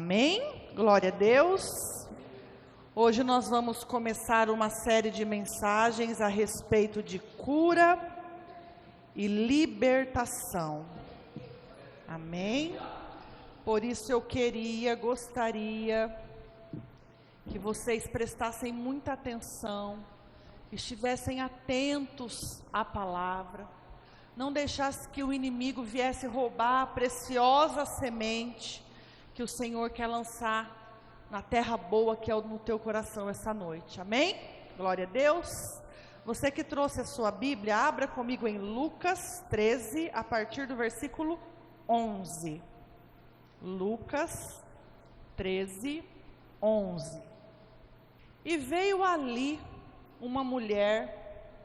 Amém? Glória a Deus. Hoje nós vamos começar uma série de mensagens a respeito de cura e libertação. Amém? Por isso eu gostaria que vocês prestassem muita atenção, estivessem atentos à palavra, não deixasse que o inimigo viesse roubar a preciosa semente que o Senhor quer lançar na terra boa que é no teu coração essa noite. Amém? Glória a Deus. Você que trouxe a sua Bíblia, abra comigo em Lucas 13, a partir do versículo 11. Lucas 13, 11. E veio ali uma mulher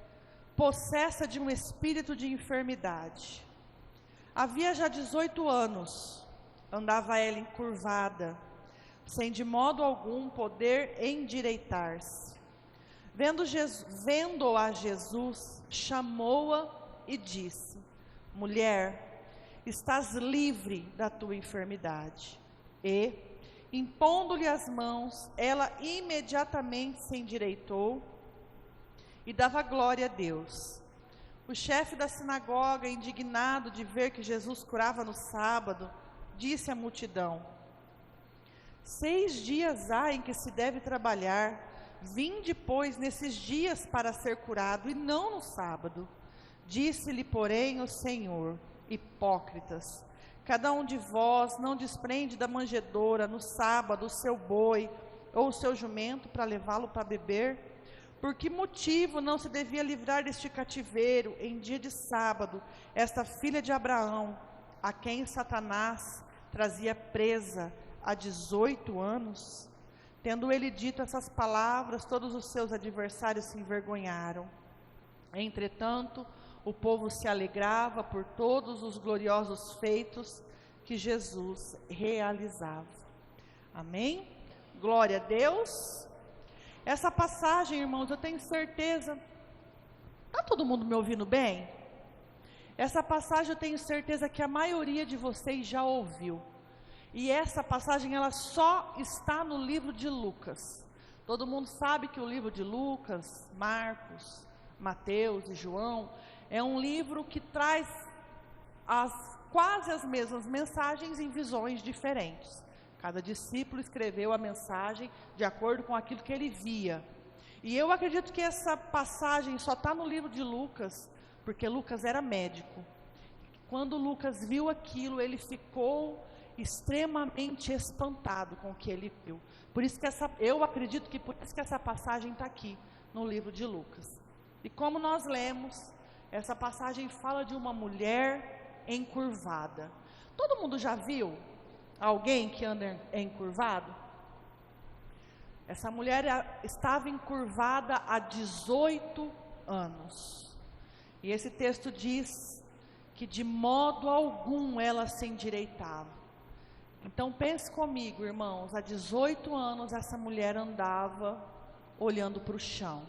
possessa de um espírito de enfermidade. Havia já 18 anos. Andava ela encurvada, sem de modo algum poder endireitar-se. Vendo-a Jesus, chamou-a e disse: mulher, estás livre da tua enfermidade. E, impondo-lhe as mãos, ela imediatamente se endireitou e dava glória a Deus. O chefe da sinagoga, indignado de ver que Jesus curava no sábado, disse à multidão: 6 dias há em que se deve trabalhar, vinde, pois, nesses dias para ser curado, e não no sábado. Disse-lhe, porém, o Senhor: hipócritas, cada um de vós não desprende da manjedoura no sábado o seu boi ou o seu jumento para levá-lo para beber? Por que motivo não se devia livrar deste cativeiro em dia de sábado esta filha de Abraão, a quem Satanás trazia presa há 18 anos? Tendo ele dito essas palavras, todos os seus adversários se envergonharam. Entretanto, o povo se alegrava por todos os gloriosos feitos que Jesus realizava. Amém? Glória a Deus. Essa passagem, irmãos, eu tenho certeza, está todo mundo me ouvindo bem? Essa passagem eu tenho certeza que a maioria de vocês já ouviu. E essa passagem ela só está no livro de Lucas. Todo mundo sabe que o livro de Lucas, Marcos, Mateus e João é um livro que traz quase as mesmas mensagens em visões diferentes. Cada discípulo escreveu a mensagem de acordo com aquilo que ele via. E eu acredito que essa passagem só está no livro de Lucas, porque Lucas era médico. Quando Lucas viu aquilo, ele ficou extremamente espantado com o que ele viu. Por isso que eu acredito que por isso que essa passagem está aqui no livro de Lucas. E como nós lemos, essa passagem fala de uma mulher encurvada. Todo mundo já viu alguém que anda encurvado? Essa mulher estava encurvada há 18 anos. E esse texto diz que de modo algum ela se endireitava. Então pense comigo, irmãos, há 18 anos essa mulher andava olhando para o chão.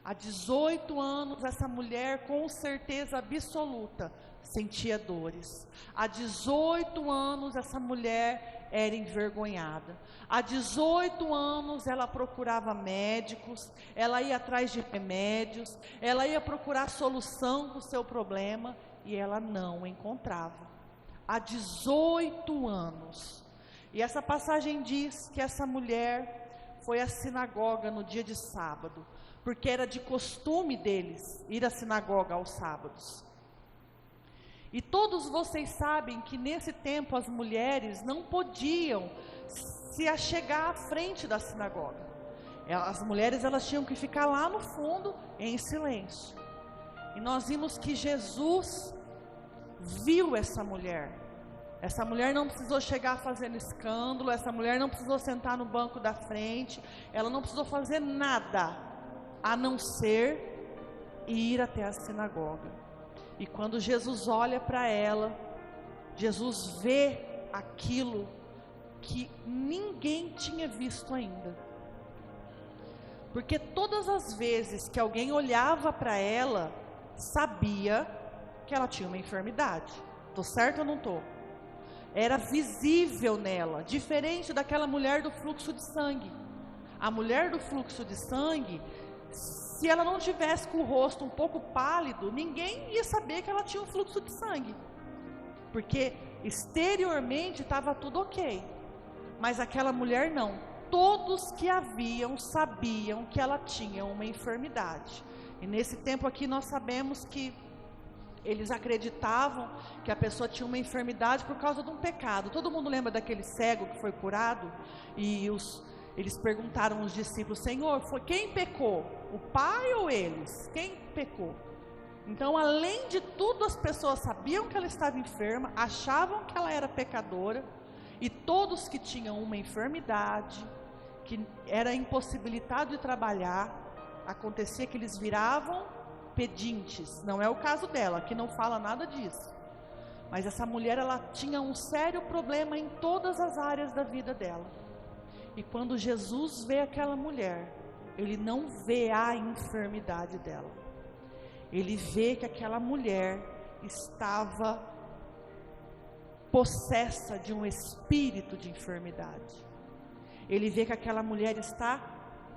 Há 18 anos essa mulher com certeza absoluta sentia dores. Há 18 anos essa mulher era envergonhada. Há 18 anos ela procurava médicos, ela ia atrás de remédios, ela ia procurar solução para o seu problema e ela não encontrava. Há 18 anos. E essa passagem diz que essa mulher foi à sinagoga no dia de sábado, porque era de costume deles ir à sinagoga aos sábados. E todos vocês sabem que nesse tempo as mulheres não podiam se achegar à frente da sinagoga. As mulheres elas tinham que ficar lá no fundo em silêncio. E nós vimos que Jesus viu essa mulher. Essa mulher não precisou chegar fazendo escândalo, essa mulher não precisou sentar no banco da frente, ela não precisou fazer nada, a não ser ir até a sinagoga. E quando Jesus olha para ela, Jesus vê aquilo que ninguém tinha visto ainda. Porque todas as vezes que alguém olhava para ela, sabia que ela tinha uma enfermidade. Estou certo ou não estou? era visível nela, diferente daquela mulher do fluxo de sangue. A mulher do fluxo de sangue, se ela não tivesse com o rosto um pouco pálido, ninguém ia saber que ela tinha um fluxo de sangue, porque exteriormente estava tudo ok, mas aquela mulher não. Todos que a viam sabiam que ela tinha uma enfermidade. E nesse tempo aqui nós sabemos que eles acreditavam que a pessoa tinha uma enfermidade por causa de um pecado. Todo mundo lembra daquele cego que foi curado? E eles perguntaram aos discípulos: Senhor, quem pecou? O pai ou eles? Quem pecou? Então, além de tudo, as pessoas sabiam que ela estava enferma, achavam que ela era pecadora, e todos que tinham uma enfermidade, que era impossibilitado de trabalhar, acontecia que eles viravam pedintes. Não é o caso dela, que não fala nada disso. Mas essa mulher, ela tinha um sério problema em todas as áreas da vida dela. E quando Jesus vê aquela mulher, ele não vê a enfermidade dela. Ele vê que aquela mulher estava possessa de um espírito de enfermidade. Ele vê que aquela mulher está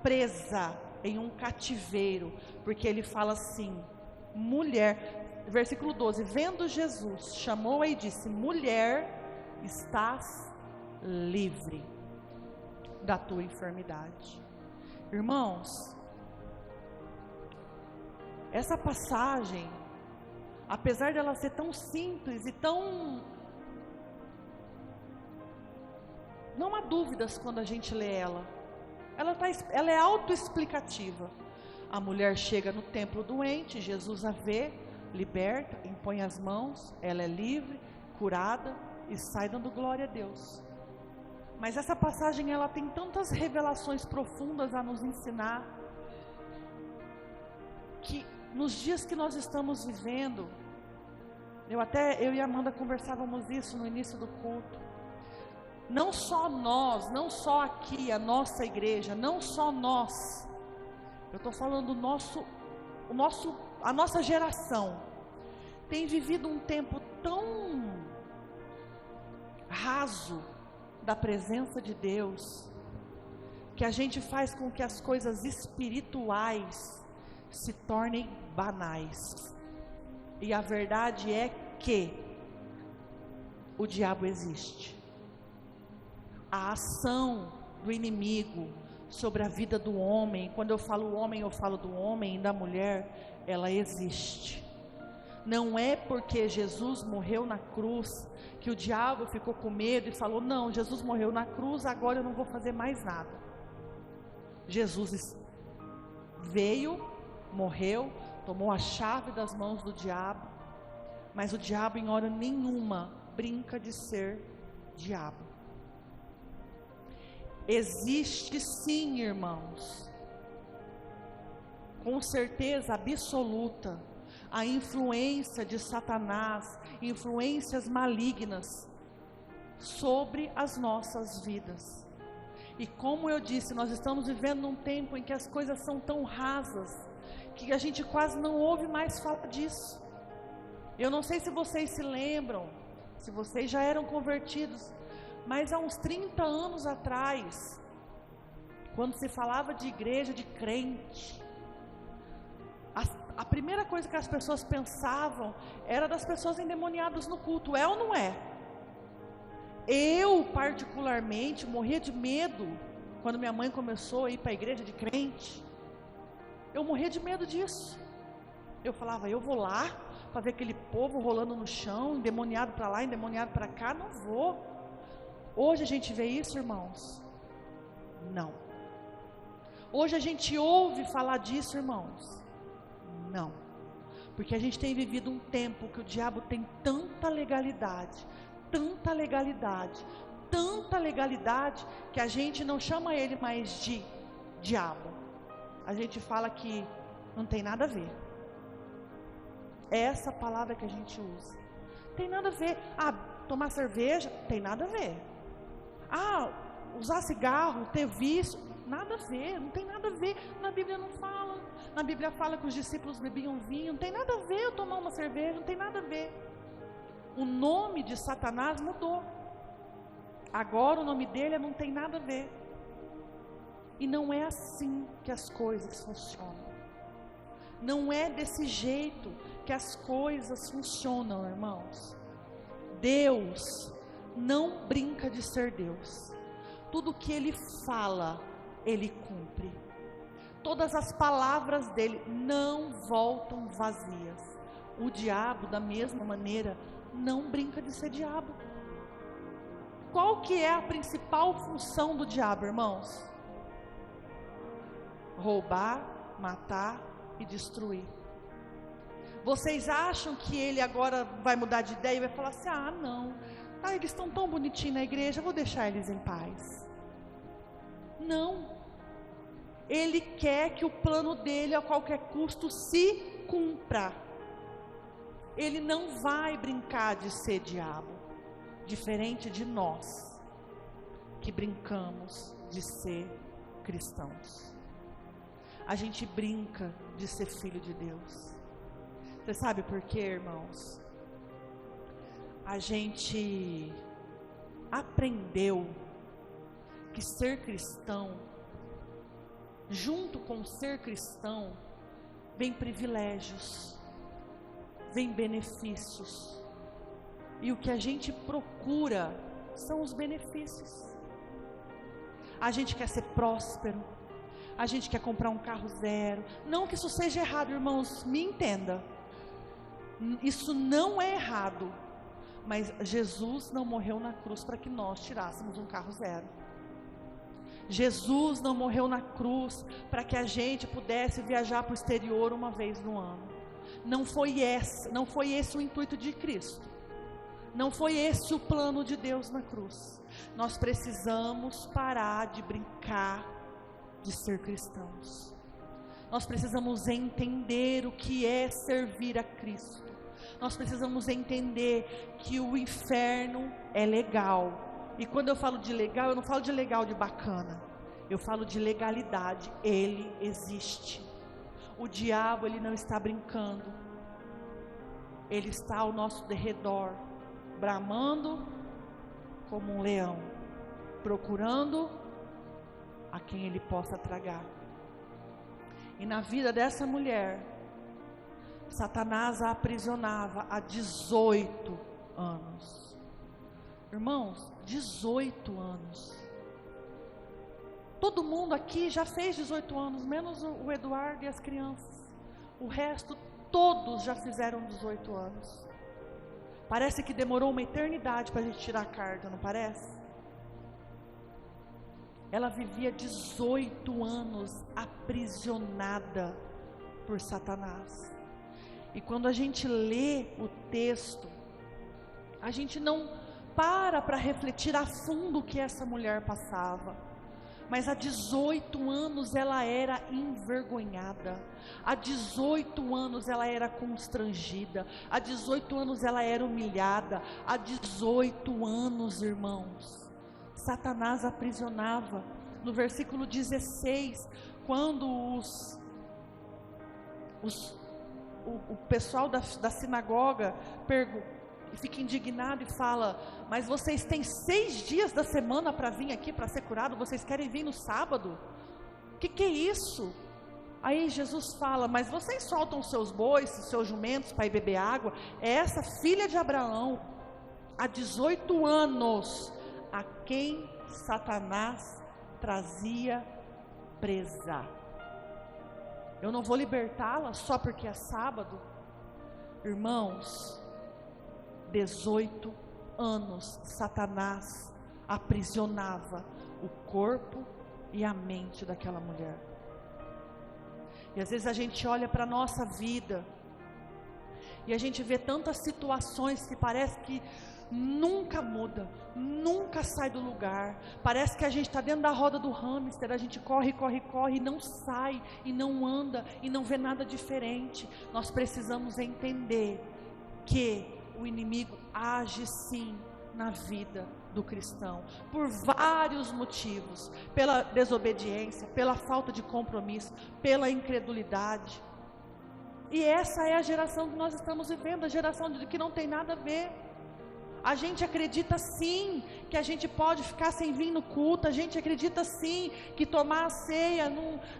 presa em um cativeiro, porque ele fala assim: mulher, versículo 12, vendo Jesus, chamou-a e disse: mulher, estás livre da tua enfermidade. Irmãos, essa passagem, apesar dela ser tão simples e tão... não há dúvidas quando a gente lê ela. Ela é autoexplicativa. A mulher chega no templo doente, Jesus a vê, liberta, impõe as mãos, ela é livre, curada e sai dando glória a Deus. Mas essa passagem, ela tem tantas revelações profundas a nos ensinar, que nos dias que nós estamos vivendo, eu e a Amanda conversávamos isso no início do culto. Não só nós, não só aqui a nossa igreja, não só nós, eu estou falando a nossa geração, tem vivido um tempo tão raso da presença de Deus, que a gente faz com que as coisas espirituais se tornem banais. E a verdade é que o diabo existe. A ação do inimigo sobre a vida do homem, quando eu falo homem, eu falo do homem e da mulher, ela existe. Não é porque Jesus morreu na cruz que o diabo ficou com medo e falou: não, Jesus morreu na cruz, agora eu não vou fazer mais nada. Jesus veio, morreu, tomou a chave das mãos do diabo, mas o diabo em hora nenhuma brinca de ser diabo. Existe sim, irmãos, com certeza absoluta, a influência de Satanás, influências malignas sobre as nossas vidas. E como eu disse, nós estamos vivendo num tempo em que as coisas são tão rasas, que a gente quase não ouve mais falar disso. Eu não sei se vocês se lembram, se vocês já eram convertidos, mas há uns 30 anos atrás, quando se falava de igreja de crente, a primeira coisa que as pessoas pensavam era das pessoas endemoniadas no culto. É ou não é? Eu particularmente morria de medo quando minha mãe começou a ir para a igreja de crente. Eu morria de medo disso. Eu falava: eu vou lá para ver aquele povo rolando no chão, endemoniado para lá, endemoniado para cá. Não vou. Hoje a gente vê isso, irmãos? Não. Hoje a gente ouve falar disso, irmãos? Não. Porque a gente tem vivido um tempo que o diabo tem tanta legalidade, tanta legalidade, tanta legalidade, que a gente não chama ele mais de diabo. A gente fala que não tem nada a ver. É essa palavra que a gente usa. Tem nada a ver. Ah, tomar cerveja, tem nada a ver. Ah, usar cigarro, ter vício, nada a ver, não tem nada a ver. Na Bíblia não fala. Na Bíblia fala que os discípulos bebiam vinho, não tem nada a ver eu tomar uma cerveja, não tem nada a ver. O nome de Satanás mudou. Agora o nome dele não tem nada a ver. E não é assim que as coisas funcionam. Não é desse jeito que as coisas funcionam, irmãos. Deus não brinca de ser Deus. Tudo que Ele fala, Ele cumpre. Todas as palavras dele não voltam vazias. O diabo, da mesma maneira, não brinca de ser diabo. Qual que é a principal função do diabo, irmãos? Roubar, matar e destruir. Vocês acham que ele agora vai mudar de ideia e vai falar assim: ah, não, eles estão tão bonitinhos na igreja, vou deixar eles em paz. Não. Ele quer que o plano dele a qualquer custo se cumpra. Ele não vai brincar de ser diabo, diferente de nós que brincamos de ser cristãos. A gente brinca de ser filho de Deus. Você sabe por quê, irmãos? A gente aprendeu que ser cristão, junto com ser cristão, vem privilégios, vem benefícios. E o que a gente procura são os benefícios. A gente quer ser próspero, a gente quer comprar um carro zero. Não que isso seja errado, irmãos, me entenda. Isso não é errado. Mas Jesus não morreu na cruz para que nós tirássemos um carro zero. Jesus não morreu na cruz para que a gente pudesse viajar para o exterior uma vez no ano. Não foi esse o intuito de Cristo. Não foi esse o plano de Deus na cruz. Nós precisamos parar de brincar de ser cristãos. Nós precisamos entender o que é servir a Cristo. Nós precisamos entender que o inferno é legal. E quando eu falo de legal, eu não falo de legal de bacana. Eu falo de legalidade. Ele existe. O diabo, ele não está brincando. Ele está ao nosso derredor, bramando como um leão, procurando a quem ele possa tragar. E na vida dessa mulher, Satanás a aprisionava há 18 anos. Irmãos, 18 anos. Todo mundo aqui já fez 18 anos, menos o Eduardo e as crianças. O resto, todos já fizeram 18 anos. Parece que demorou uma eternidade para a gente tirar a carta, não parece? Ela vivia 18 anos aprisionada por Satanás. E quando a gente lê o texto, a gente não para refletir a fundo o que essa mulher passava. Mas há 18 anos ela era envergonhada. Há 18 anos ela era constrangida. Há 18 anos ela era humilhada. Há 18 anos, irmãos, Satanás aprisionava. No versículo 16, quando o pessoal da sinagoga fica indignado e fala: mas vocês têm 6 dias da semana para vir aqui para ser curado, vocês querem vir no sábado? O que é isso? Aí Jesus fala: mas vocês soltam os seus bois, os seus jumentos para ir beber água? É essa filha de Abraão, há 18 anos, a quem Satanás trazia presa. Eu não vou libertá-la só porque é sábado. Irmãos, 18 anos Satanás aprisionava o corpo e a mente daquela mulher. E às vezes a gente olha para a nossa vida e a gente vê tantas situações que parece que nunca muda, nunca sai do lugar. Parece que a gente está dentro da roda do hamster, a gente corre, corre, corre e não sai, e não anda, e não vê nada diferente. Nós precisamos entender que o inimigo age sim na vida do cristão, por vários motivos, pela desobediência, pela falta de compromisso, pela incredulidade. E essa é a geração que nós estamos vivendo, a geração de que não tem nada a ver. A gente acredita sim que a gente pode ficar sem vir no culto. A gente acredita sim que tomar a ceia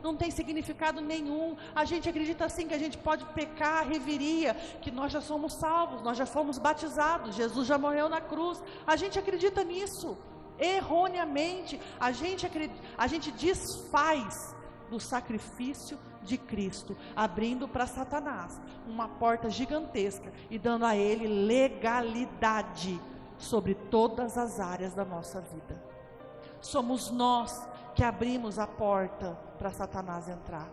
não tem significado nenhum. A gente acredita sim que a gente pode pecar, reviria, que nós já somos salvos, nós já fomos batizados, Jesus já morreu na cruz. A gente acredita nisso, erroneamente. A gente desfaz do sacrifício de Cristo, abrindo para Satanás uma porta gigantesca e dando a ele legalidade sobre todas as áreas da nossa vida. Somos nós que abrimos a porta para Satanás entrar.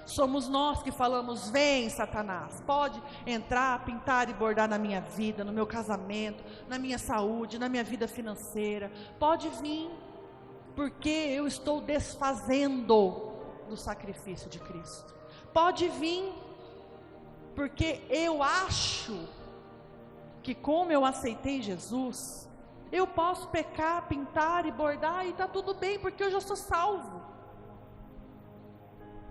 Somos nós que falamos: vem, Satanás, pode entrar, pintar e bordar na minha vida, no meu casamento, na minha saúde, na minha vida financeira. Pode vir, porque eu estou desfazendo do sacrifício de Cristo. Pode vir, porque eu acho que, como eu aceitei Jesus, eu posso pecar, pintar e bordar e está tudo bem, porque eu já sou salvo.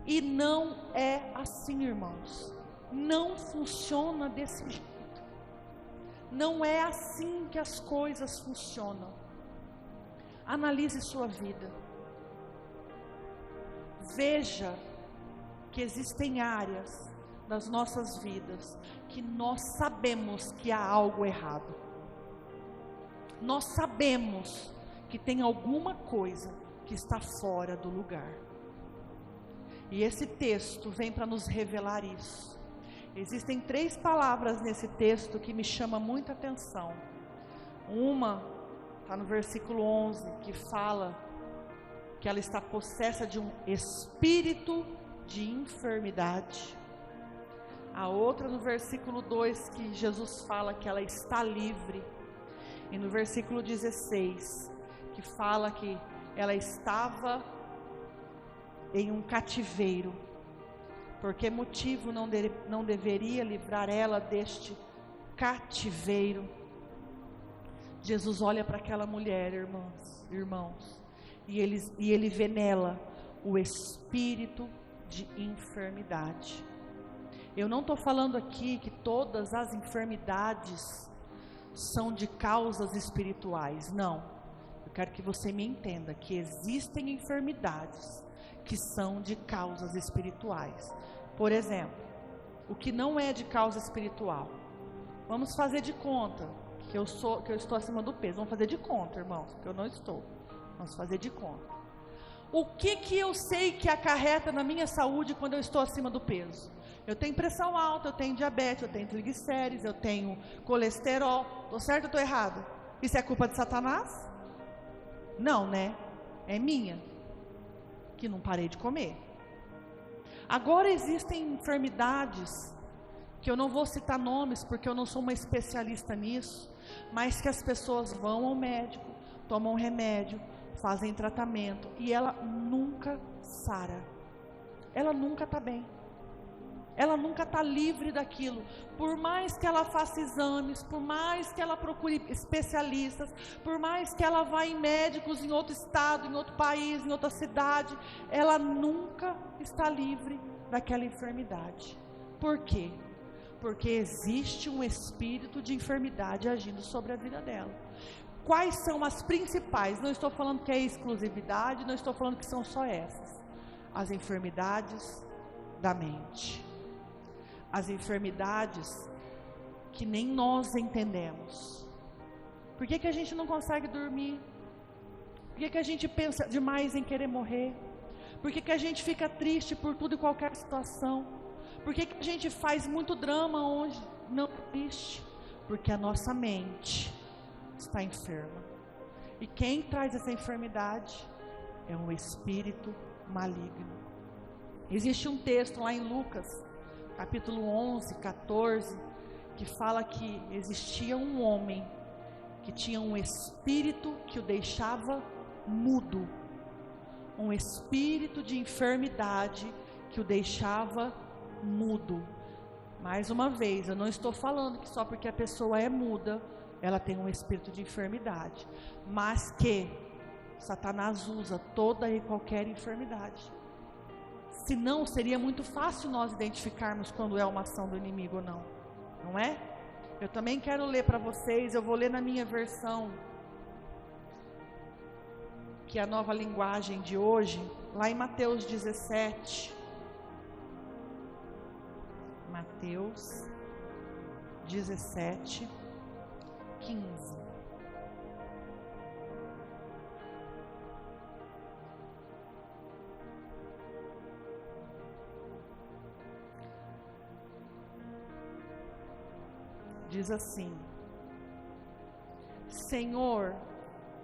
E não é assim, irmãos. Não funciona desse jeito. Não é assim que as coisas funcionam. Analise sua vida. Veja que existem áreas das nossas vidas que nós sabemos que há algo errado. Nós sabemos que tem alguma coisa que está fora do lugar. E esse texto vem para nos revelar isso. Existem 3 palavras nesse texto que me chamam muita atenção. Uma está no versículo 11, que fala que ela está possessa de um espírito de enfermidade. A outra no versículo 2, que Jesus fala que ela está livre. E no versículo 16, que fala que ela estava em um cativeiro. Por que motivo não deveria livrar ela deste cativeiro? Jesus olha para aquela mulher, irmãos, e ele vê nela o espírito de enfermidade. Eu não estou falando aqui que todas as enfermidades são de causas espirituais, não. Eu quero que você me entenda que existem enfermidades que são de causas espirituais. Por exemplo, o que não é de causa espiritual, vamos fazer de conta que eu estou acima do peso. Vamos fazer de conta, irmãos, que eu não estou. Vamos fazer de conta. O que eu sei que acarreta na minha saúde quando eu estou acima do peso? Eu tenho pressão alta, eu tenho diabetes, eu tenho triglicérides, eu tenho colesterol. Estou certo ou estou errado? Isso é culpa de Satanás? Não, né? É minha, que não parei de comer. Agora existem enfermidades, que eu não vou citar nomes, porque eu não sou uma especialista nisso, mas que as pessoas vão ao médico, tomam remédio, fazem tratamento, e ela nunca sara. Ela nunca está bem. Ela nunca está livre daquilo. Por mais que ela faça exames, por mais que ela procure especialistas, por mais que ela vá em médicos em outro estado, em outro país, em outra cidade, ela nunca está livre daquela enfermidade. Por quê? Porque existe um espírito de enfermidade agindo sobre a vida dela. Quais são as principais? Não estou falando que é exclusividade, não estou falando que são só essas. As enfermidades da mente. As enfermidades que nem nós entendemos. Por que a gente não consegue dormir? Por que a gente pensa demais em querer morrer? Por que a gente fica triste por tudo e qualquer situação? Por que a gente faz muito drama onde não existe? Porque a nossa mente está enferma. E quem traz essa enfermidade é um espírito maligno. Existe um texto lá em Lucas, capítulo 11, 14, que fala que existia um homem que tinha um espírito que o deixava mudo, um espírito de enfermidade que o deixava mudo. Mais uma vez, eu não estou falando que só porque a pessoa é muda, ela tem um espírito de enfermidade, mas que Satanás usa toda e qualquer enfermidade. Senão seria muito fácil nós identificarmos quando é uma ação do inimigo ou não, não é? Eu também quero ler para vocês, eu vou ler na minha versão, que é a nova linguagem de hoje, lá em Mateus 17. Mateus 17, 15. Diz assim: Senhor,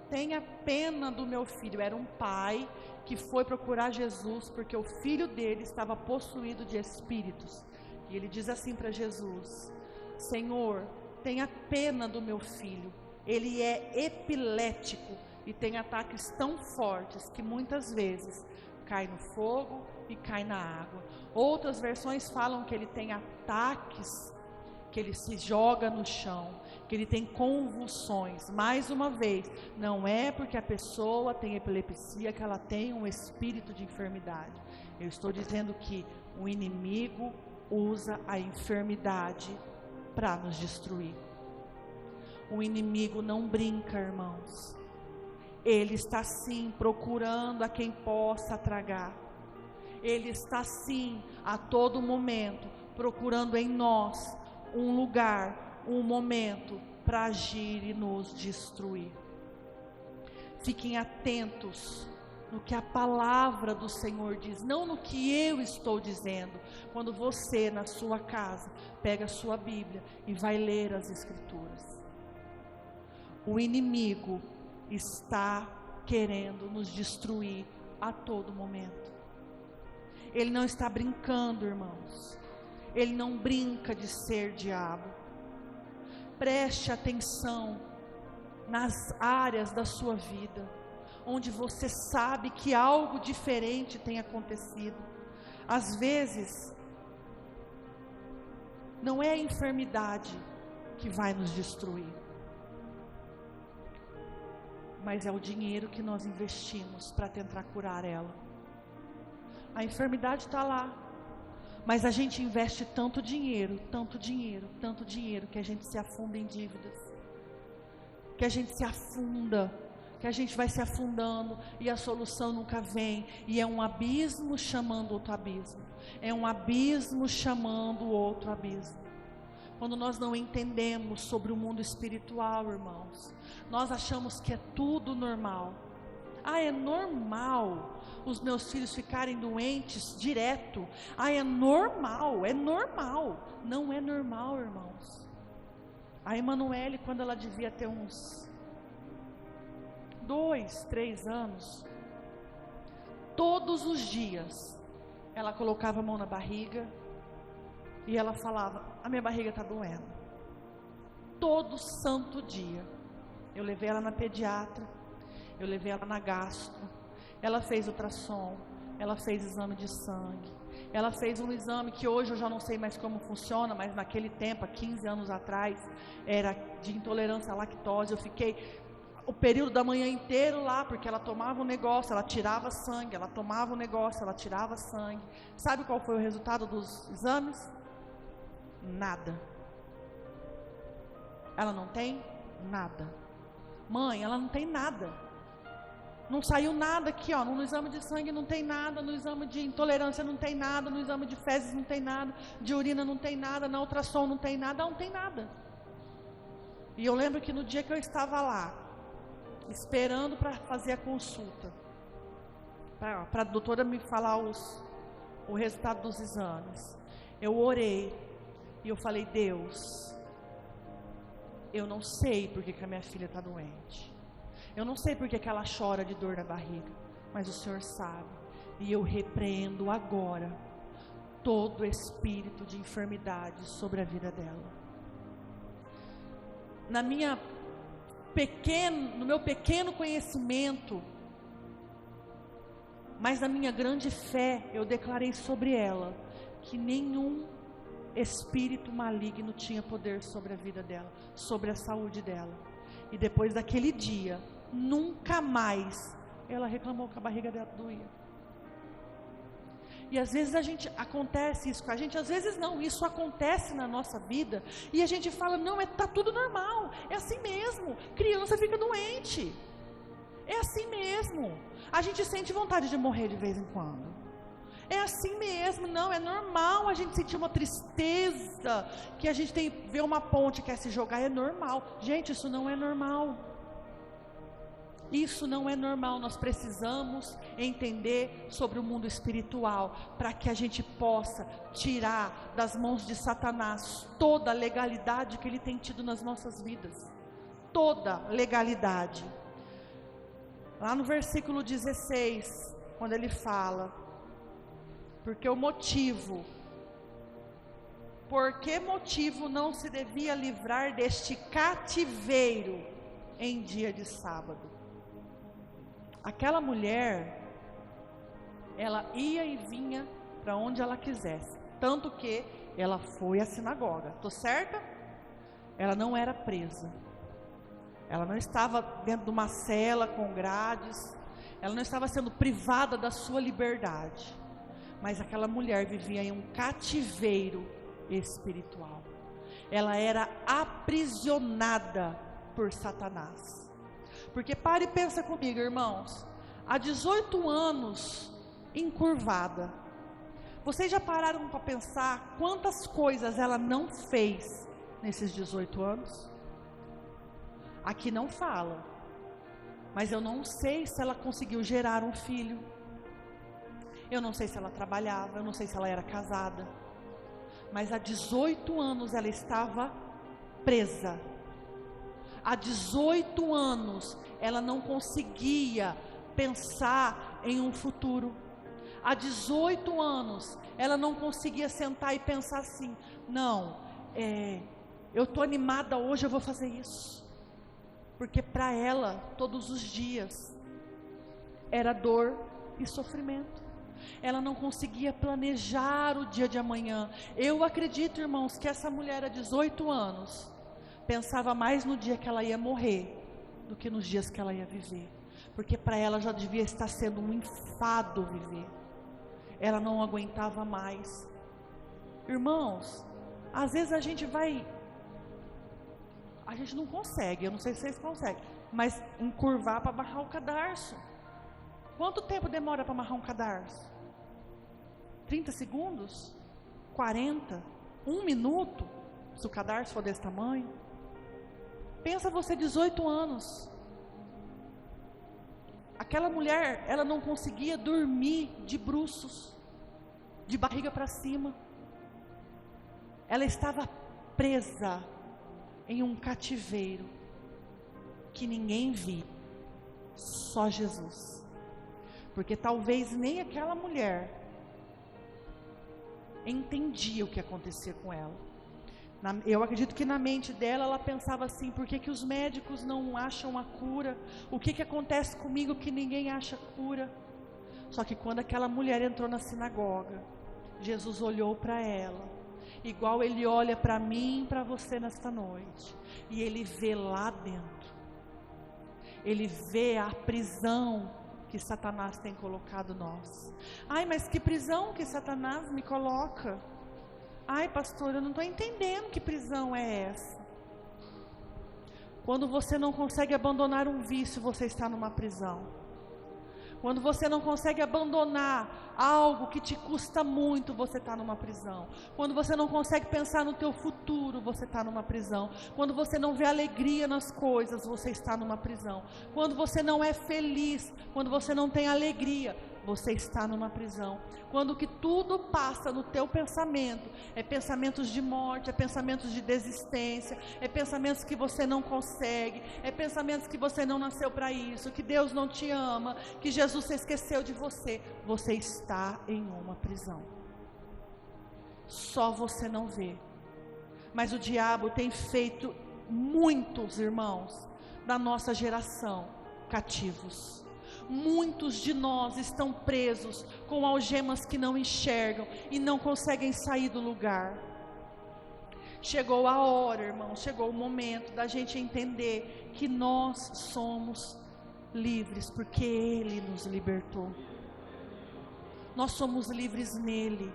tenha pena do meu filho. Era um pai que foi procurar Jesus porque o filho dele estava possuído de espíritos. E ele diz assim para Jesus: Senhor, tenha pena do meu filho. Ele é epilético e tem ataques tão fortes que muitas vezes cai no fogo e cai na água. Outras versões falam que ele tem ataques, que ele se joga no chão, que ele tem convulsões. Mais uma vez, não é porque a pessoa tem epilepsia que ela tem um espírito de enfermidade. Eu estou dizendo que o inimigo usa a enfermidade para nos destruir. O inimigo não brinca, irmãos. Ele está sim procurando a quem possa tragar. Ele está sim a todo momento procurando em nós um lugar, um momento para agir e nos destruir. Fiquem atentos no que a palavra do Senhor diz, não no que eu estou dizendo. Quando você, na sua casa, pega a sua Bíblia e vai ler as Escrituras. O inimigo está querendo nos destruir a todo momento. Ele não está brincando, irmãos. Ele não brinca de ser diabo. Preste atenção nas áreas da sua vida onde você sabe que algo diferente tem acontecido. Às vezes, não é a enfermidade que vai nos destruir, mas é o dinheiro que nós investimos para tentar curar ela. A enfermidade está lá, mas a gente investe tanto dinheiro, que a gente se afunda em dívidas, que a gente se afunda, que a gente vai se afundando e a solução nunca vem, e é um abismo chamando outro abismo, é um abismo chamando outro abismo. Quando nós não entendemos sobre o mundo espiritual, irmãos, nós achamos que é tudo normal. Ah, é normal os meus filhos ficarem doentes direto. Ah, é normal, é normal. Não é normal, irmãos. A Emanuele, quando ela devia ter uns 2, 3 anos, todos os dias, ela colocava a mão na barriga e ela falava: a minha barriga está doendo. Todo santo dia. Eu levei ela na pediatra, eu levei ela na gastro, ela fez ultrassom, ela fez exame de sangue, ela fez um exame que hoje eu já não sei mais como funciona, mas naquele tempo, há 15 anos atrás, era de intolerância à lactose. Eu fiquei o período da manhã inteiro lá, porque ela tomava um negócio, ela tirava sangue, ela tomava um negócio, ela tirava sangue. Sabe qual foi o resultado dos exames? Nada. Ela não tem nada. Mãe, ela não tem nada. Não saiu nada aqui, ó. No exame de sangue não tem nada, no exame de intolerância não tem nada, no exame de fezes não tem nada, de urina não tem nada, na ultrassom não tem nada, não tem nada. E eu lembro que no dia que eu estava lá, esperando para fazer a consulta, para a doutora me falar o resultado dos exames, eu orei e eu falei: Deus, eu não sei porque que a minha filha está doente. Eu não sei porque que ela chora de dor na barriga, mas o Senhor sabe. E eu repreendo agora todo espírito de enfermidade sobre a vida dela. No meu pequeno conhecimento, mas na minha grande fé, eu declarei sobre ela que nenhum espírito maligno tinha poder sobre a vida dela, sobre a saúde dela. E depois daquele dia, nunca mais ela reclamou que a barriga dela doía. E às vezes acontece isso com a gente, às vezes não, isso acontece na nossa vida, e a gente fala, não, tá tudo normal, é assim mesmo, criança fica doente, é assim mesmo, a gente sente vontade de morrer de vez em quando, é assim mesmo, não, é normal a gente sentir uma tristeza, que a gente vê uma ponte que quer se jogar, é normal, gente, isso não é normal. Isso não é normal, nós precisamos entender sobre o mundo espiritual, para que a gente possa tirar das mãos de Satanás toda a legalidade que ele tem tido nas nossas vidas, toda legalidade. Lá no versículo 16, quando ele fala, por que motivo não se devia livrar deste cativeiro em dia de sábado? Aquela mulher, ela ia e vinha para onde ela quisesse, tanto que ela foi à sinagoga, estou certa? Ela não era presa, ela não estava dentro de uma cela com grades, ela não estava sendo privada da sua liberdade, mas aquela mulher vivia em um cativeiro espiritual, ela era aprisionada por Satanás. Porque pare e pensa comigo, irmãos, há 18 anos encurvada, vocês já pararam para pensar quantas coisas ela não fez nesses 18 anos? Aqui não fala, mas eu não sei se ela conseguiu gerar um filho, eu não sei se ela trabalhava, eu não sei se ela era casada, mas há 18 anos ela estava presa. Há 18 anos ela não conseguia pensar em um futuro. Há 18 anos ela não conseguia sentar e pensar assim, não, eu estou animada hoje, eu vou fazer isso. Porque para ela, todos os dias, era dor e sofrimento. Ela não conseguia planejar o dia de amanhã. Eu acredito, irmãos, que essa mulher há 18 anos pensava mais no dia que ela ia morrer do que nos dias que ela ia viver, porque para ela já devia estar sendo um enfado viver. Ela não aguentava mais. Irmãos, às vezes a gente não consegue, eu não sei se vocês conseguem, mas encurvar para amarrar o cadarço. Quanto tempo demora para amarrar um cadarço? 30 segundos? 40? 1 minuto? Se o cadarço for desse tamanho? Pensa você, 18 anos. Aquela mulher, ela não conseguia dormir de bruços, de barriga para cima. Ela estava presa em um cativeiro que ninguém via, só Jesus. Porque talvez nem aquela mulher entendia o que acontecia com ela. Eu acredito que na mente dela, ela pensava assim, por que os médicos não acham a cura? O que acontece comigo que ninguém acha cura? Só que quando aquela mulher entrou na sinagoga, Jesus olhou para ela, igual ele olha para mim e para você nesta noite, e ele vê lá dentro, ele vê a prisão que Satanás tem colocado nós. Ai, mas que prisão que Satanás me coloca? Ai, pastor, eu não estou entendendo que prisão é essa. Quando você não consegue abandonar um vício, você está numa prisão. Quando você não consegue abandonar algo que te custa muito, você está numa prisão. Quando você não consegue pensar no teu futuro, você está numa prisão. Quando você não vê alegria nas coisas, você está numa prisão. Quando você não é feliz, quando você não tem alegria, você está numa prisão. Quando que tudo passa no teu pensamento, é pensamentos de morte, é pensamentos de desistência, é pensamentos que você não consegue, é pensamentos que você não nasceu para isso, que Deus não te ama, que Jesus se esqueceu de você, você está em uma prisão. Só você não vê. Mas o diabo tem feito muitos irmãos da nossa geração cativos. Muitos de nós estão presos com algemas que não enxergam e não conseguem sair do lugar. Chegou a hora, irmão, chegou o momento da gente entender que nós somos livres, porque Ele nos libertou. nós somos livres nele.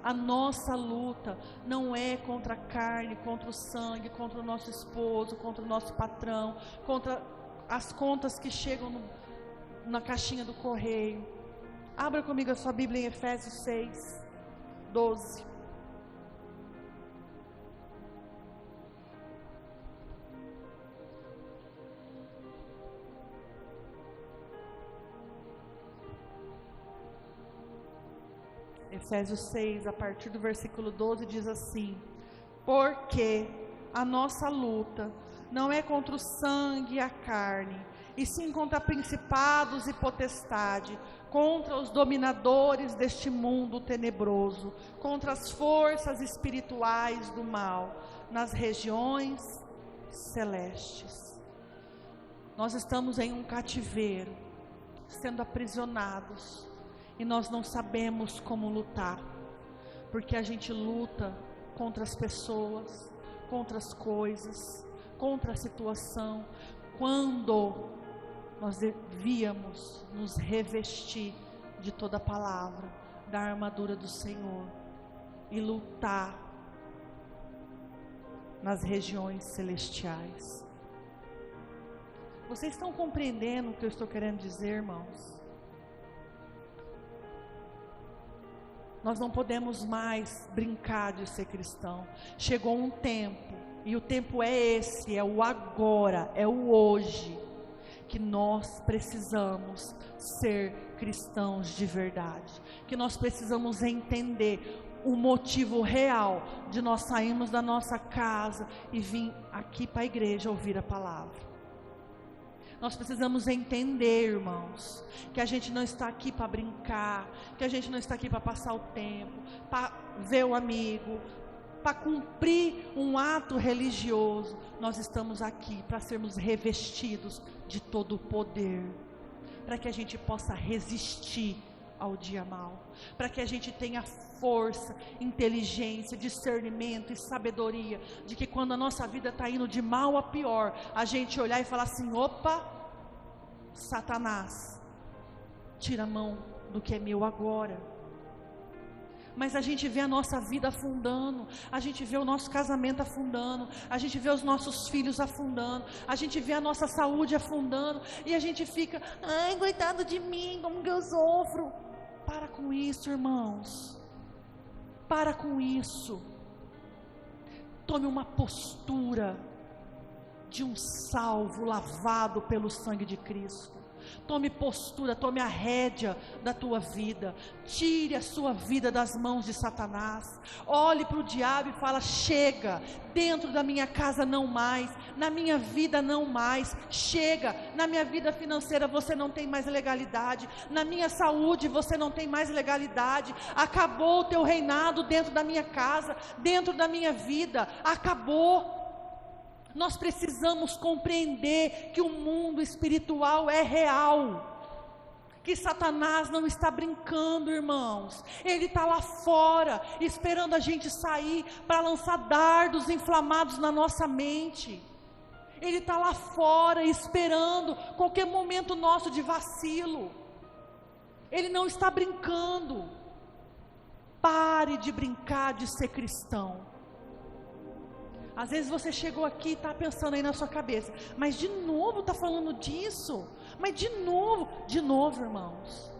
A nossa luta não é contra a carne, contra o sangue, contra o nosso esposo, contra o nosso patrão, contra as contas que chegam na caixinha do correio. Abra comigo a sua Bíblia em Efésios 6, 12. Efésios 6, a partir do versículo 12, diz assim: porque a nossa luta não é contra o sangue e a carne, e sim contra principados e potestade, contra os dominadores deste mundo tenebroso, contra as forças espirituais do mal, nas regiões celestes. Nós estamos em um cativeiro, sendo aprisionados, e nós não sabemos como lutar, porque a gente luta contra as pessoas, contra as coisas, contra a situação, quando nós devíamos nos revestir de toda a palavra, da armadura do Senhor, e lutar nas regiões celestiais. Vocês estão compreendendo o que eu estou querendo dizer, irmãos? Nós não podemos mais brincar de ser cristão. Chegou um tempo, e o tempo é esse, é o agora, é o hoje, que nós precisamos ser cristãos de verdade, que nós precisamos entender o motivo real de nós sairmos da nossa casa e vir aqui para a igreja ouvir a palavra. Nós precisamos entender, irmãos, que a gente não está aqui para brincar, que a gente não está aqui para passar o tempo, para ver o amigo, para cumprir um ato religioso. Nós estamos aqui para sermos revestidos de todo o poder, para que a gente possa resistir ao dia mau, para que a gente tenha força, inteligência, discernimento e sabedoria, de que quando a nossa vida está indo de mal a pior, a gente olhar e falar assim: opa, Satanás, tira a mão do que é meu agora. Mas a gente vê a nossa vida afundando, a gente vê o nosso casamento afundando, a gente vê os nossos filhos afundando, a gente vê a nossa saúde afundando, e a gente fica: ai, coitado de mim, como que eu sofro. Para com isso, irmãos. Para com isso. Tome uma postura de um salvo lavado pelo sangue de Cristo. Tome postura, tome a rédea da tua vida. Tire a sua vida das mãos de Satanás. Olhe para o diabo e fala: chega, dentro da minha casa não mais, na minha vida não mais, chega, na minha vida financeira você não tem mais legalidade, na minha saúde você não tem mais legalidade, acabou o teu reinado dentro da minha casa, dentro da minha vida, acabou. Nós precisamos compreender que o mundo espiritual é real, que Satanás não está brincando, irmãos. Ele está lá fora, esperando a gente sair para lançar dardos inflamados na nossa mente. Ele está lá fora, esperando qualquer momento nosso de vacilo. Ele não está brincando. Pare de brincar de ser cristão. Às vezes você chegou aqui e está pensando aí na sua cabeça: mas de novo está falando disso? Mas de novo, irmãos,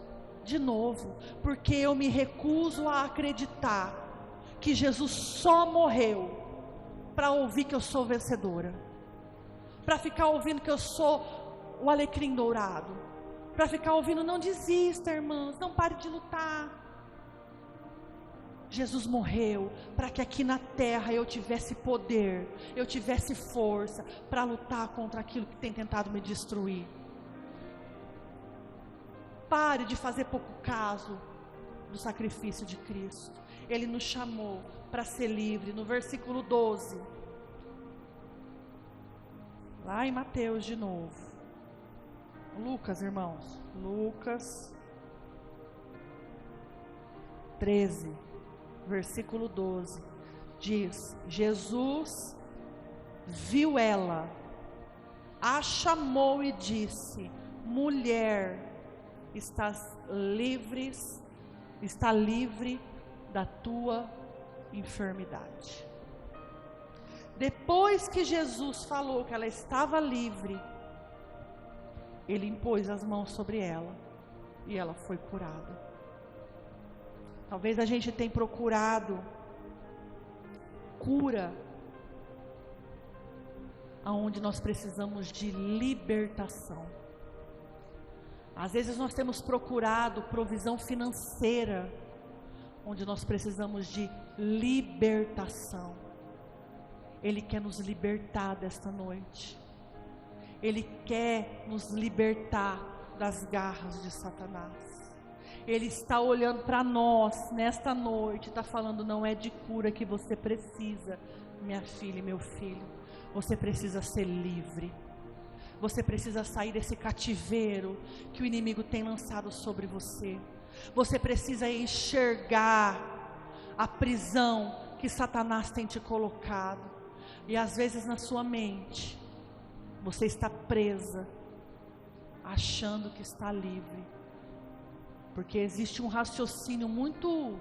de novo, porque eu me recuso a acreditar que Jesus só morreu para ouvir que eu sou vencedora, para ficar ouvindo que eu sou o alecrim dourado, para ficar ouvindo: não desista, irmãs, não pare de lutar. Jesus morreu para que aqui na terra eu tivesse poder, eu tivesse força para lutar contra aquilo que tem tentado me destruir. Pare de fazer pouco caso do sacrifício de Cristo. Ele nos chamou para ser livre. No versículo 12, lá em Mateus de novo, Lucas, irmãos, Lucas 13, versículo 12, diz: Jesus viu ela, a chamou e disse: mulher, estás livres está livre da tua enfermidade. Depois que Jesus falou que ela estava livre, Ele impôs as mãos sobre ela e ela foi curada. Talvez a gente tenha procurado cura aonde nós precisamos de libertação. Às vezes nós temos procurado provisão financeira onde nós precisamos de libertação. Ele quer nos libertar desta noite. Ele quer nos libertar das garras de Satanás. Ele está olhando para nós nesta noite, está falando: não é de cura que você precisa, minha filha e meu filho. Você precisa ser livre. Você precisa sair desse cativeiro que o inimigo tem lançado sobre você. Você precisa enxergar a prisão que Satanás tem te colocado. E às vezes na sua mente, você está presa, achando que está livre. Porque existe um raciocínio muito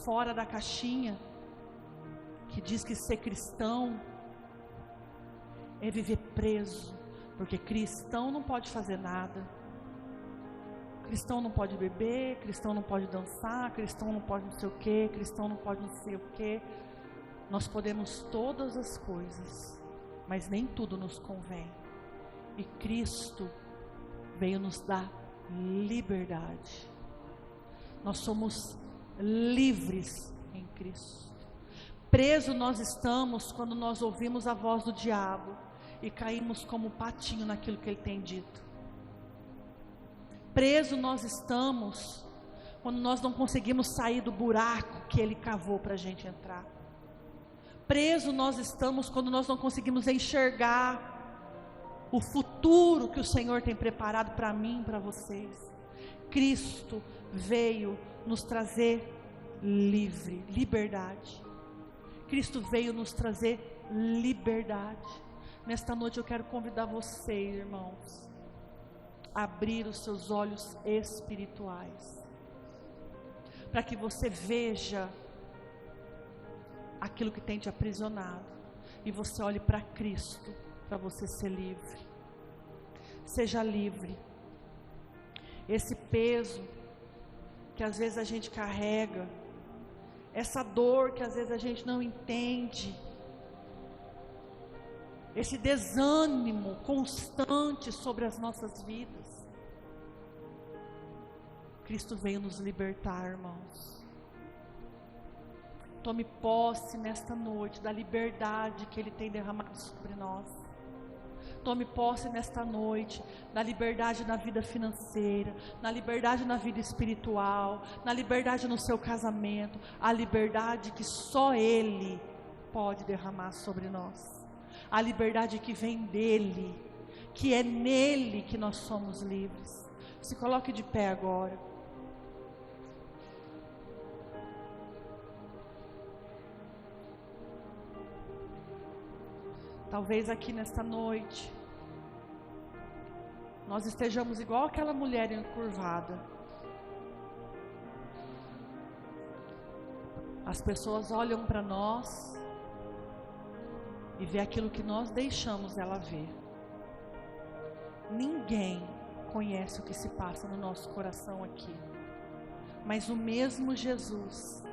fora da caixinha, que diz que ser cristão é viver preso. Porque cristão não pode fazer nada. Cristão não pode beber, cristão não pode dançar, cristão não pode não sei o que, cristão não pode não sei o que. Nós podemos todas as coisas, mas nem tudo nos convém. E Cristo veio nos dar liberdade. Nós somos livres em Cristo. Preso nós estamos quando nós ouvimos a voz do diabo e caímos como patinho naquilo que ele tem dito. Preso nós estamos quando nós não conseguimos sair do buraco que ele cavou para a gente entrar. Preso nós estamos quando nós não conseguimos enxergar o futuro que o Senhor tem preparado para mim e para vocês. Cristo veio nos trazer liberdade. Cristo veio nos trazer liberdade. Nesta noite eu quero convidar vocês, irmãos, a abrir os seus olhos espirituais, para que você veja aquilo que tem te aprisionado, e você olhe para Cristo, para você ser livre. Seja livre. Esse peso que às vezes a gente carrega, essa dor que às vezes a gente não entende, esse desânimo constante sobre as nossas vidas, Cristo veio nos libertar, irmãos. Tome posse nesta noite da liberdade que Ele tem derramado sobre nós. Tome posse nesta noite da liberdade na vida financeira, na liberdade na vida espiritual, na liberdade no seu casamento, a liberdade que só Ele pode derramar sobre nós. A liberdade que vem dEle, que é nele que nós somos livres. Se coloque de pé agora. Talvez aqui nesta noite nós estejamos igual aquela mulher encurvada. As pessoas olham para nós e vê aquilo que nós deixamos ela ver. Ninguém conhece o que se passa no nosso coração aqui, mas o mesmo Jesus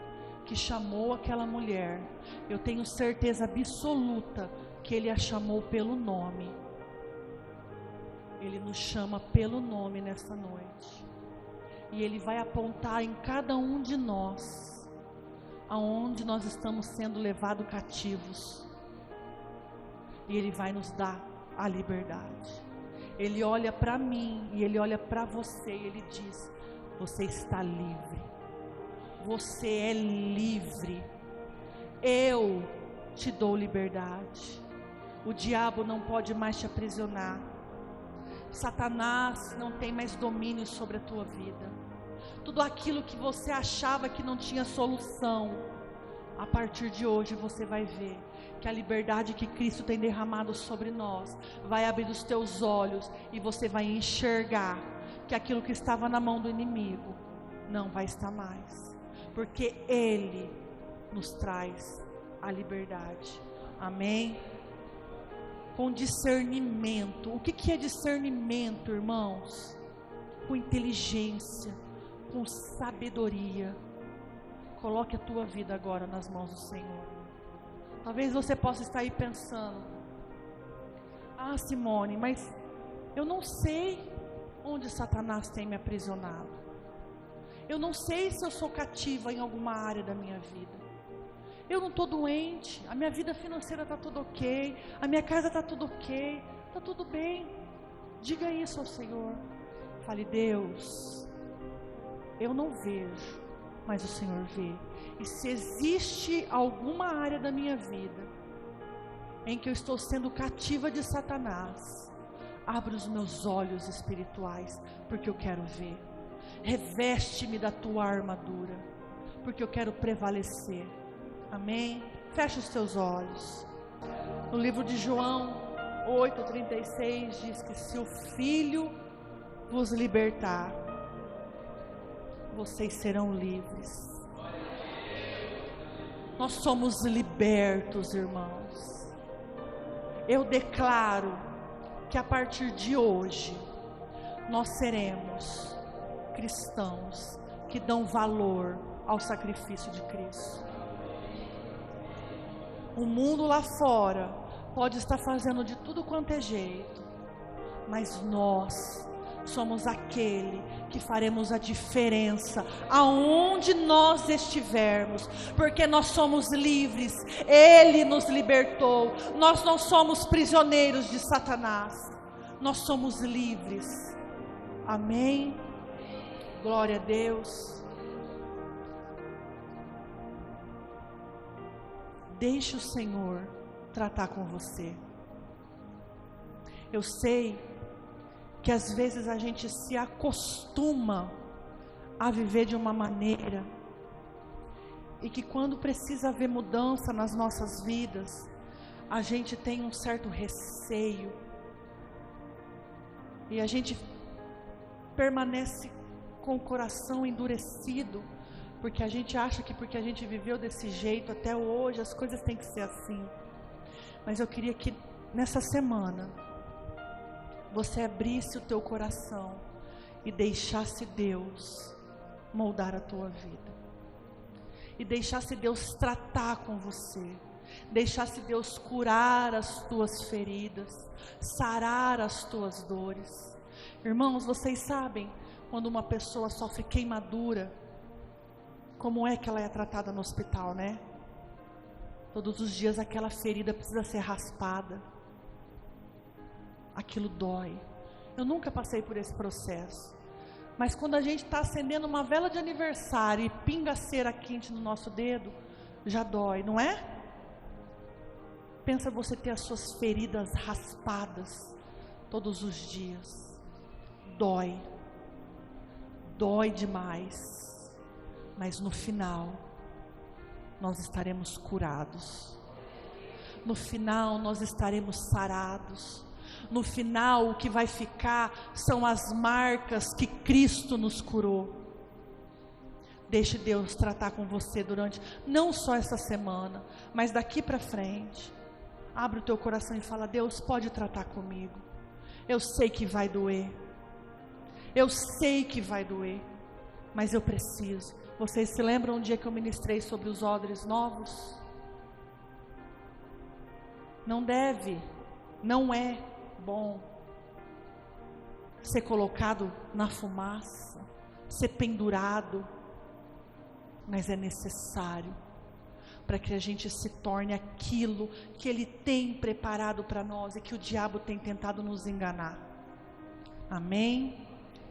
que chamou aquela mulher, eu tenho certeza absoluta que Ele a chamou pelo nome. Ele nos chama pelo nome nesta noite, e Ele vai apontar em cada um de nós aonde nós estamos sendo levados cativos, e Ele vai nos dar a liberdade. Ele olha para mim e Ele olha para você e Ele diz: você está livre, você é livre, eu te dou liberdade. O diabo não pode mais te aprisionar. Satanás não tem mais domínio sobre a tua vida. Tudo aquilo que você achava que não tinha solução, a partir de hoje você vai ver que a liberdade que Cristo tem derramado sobre nós vai abrir os teus olhos, e você vai enxergar que aquilo que estava na mão do inimigo não vai estar mais, porque Ele nos traz a liberdade. Amém? Com discernimento. O que é discernimento, irmãos? Com inteligência, com sabedoria. Coloque a tua vida agora nas mãos do Senhor. Talvez você possa estar aí pensando: ah, Simone, mas eu não sei onde Satanás tem me aprisionado. Eu não sei se eu sou cativa em alguma área da minha vida. Eu não estou doente, a minha vida financeira está tudo ok, a minha casa está tudo ok, está tudo bem. Diga isso ao Senhor. Fale: Deus, eu não vejo, mas o Senhor vê. E se existe alguma área da minha vida em que eu estou sendo cativa de Satanás, abre os meus olhos espirituais, porque eu quero ver. Reveste-me da tua armadura, porque eu quero prevalecer. Amém? Feche os teus olhos. No livro de João 8:36 diz que se o Filho vos libertar, vocês serão livres. Nós somos libertos, irmãos. Eu declaro que a partir de hoje nós seremos cristãos que dão valor ao sacrifício de Cristo. O mundo lá fora pode estar fazendo de tudo quanto é jeito, mas nós somos aquele que faremos a diferença aonde nós estivermos, porque nós somos livres. Ele nos libertou. Nós não somos prisioneiros de Satanás, nós somos livres. Amém? Glória a Deus. Deixe o Senhor tratar com você. Eu sei que às vezes a gente se acostuma a viver de uma maneira, e que quando precisa haver mudança nas nossas vidas, a gente tem um certo receio, e a gente permanece com o coração endurecido, porque a gente acha que porque a gente viveu desse jeito até hoje, as coisas têm que ser assim. Mas eu queria que nessa semana você abrisse o teu coração e deixasse Deus moldar a tua vida, e deixasse Deus tratar com você, deixasse Deus curar as tuas feridas, sarar as tuas dores. Irmãos, vocês sabem quando uma pessoa sofre queimadura, como é que ela é tratada no hospital, né? Todos os dias aquela ferida precisa ser raspada. Aquilo dói. Eu nunca passei por esse processo, mas quando a gente está acendendo uma vela de aniversário e pinga cera quente no nosso dedo, já dói, não é? Pensa você ter as suas feridas raspadas todos os dias. Dói. Dói demais. Mas no final nós estaremos curados. No final nós estaremos sarados. No final o que vai ficar são as marcas que Cristo nos curou. Deixe Deus tratar com você durante, não só essa semana, mas daqui para frente. Abre o teu coração e fala: Deus, pode tratar comigo. Eu sei que vai doer. Eu sei que vai doer, mas eu preciso. Vocês se lembram um dia que eu ministrei sobre os odres novos? Não deve, não é bom ser colocado na fumaça, ser pendurado, mas é necessário para que a gente se torne aquilo que Ele tem preparado para nós e que o diabo tem tentado nos enganar. Amém?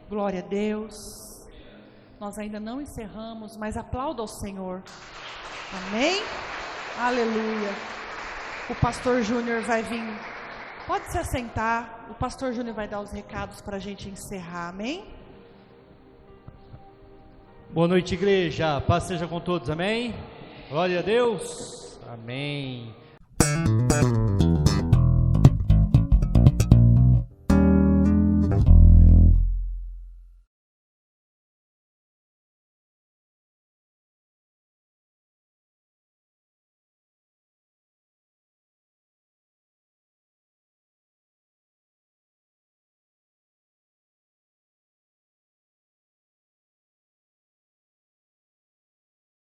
Glória a Deus. Nós ainda não encerramos, mas aplauda ao Senhor. Amém? Aleluia. O pastor Júnior vai vir. Pode se assentar. O pastor Júnior vai dar os recados para a gente encerrar. Amém? Boa noite, igreja. Paz seja com todos. Amém? Glória a Deus. Amém.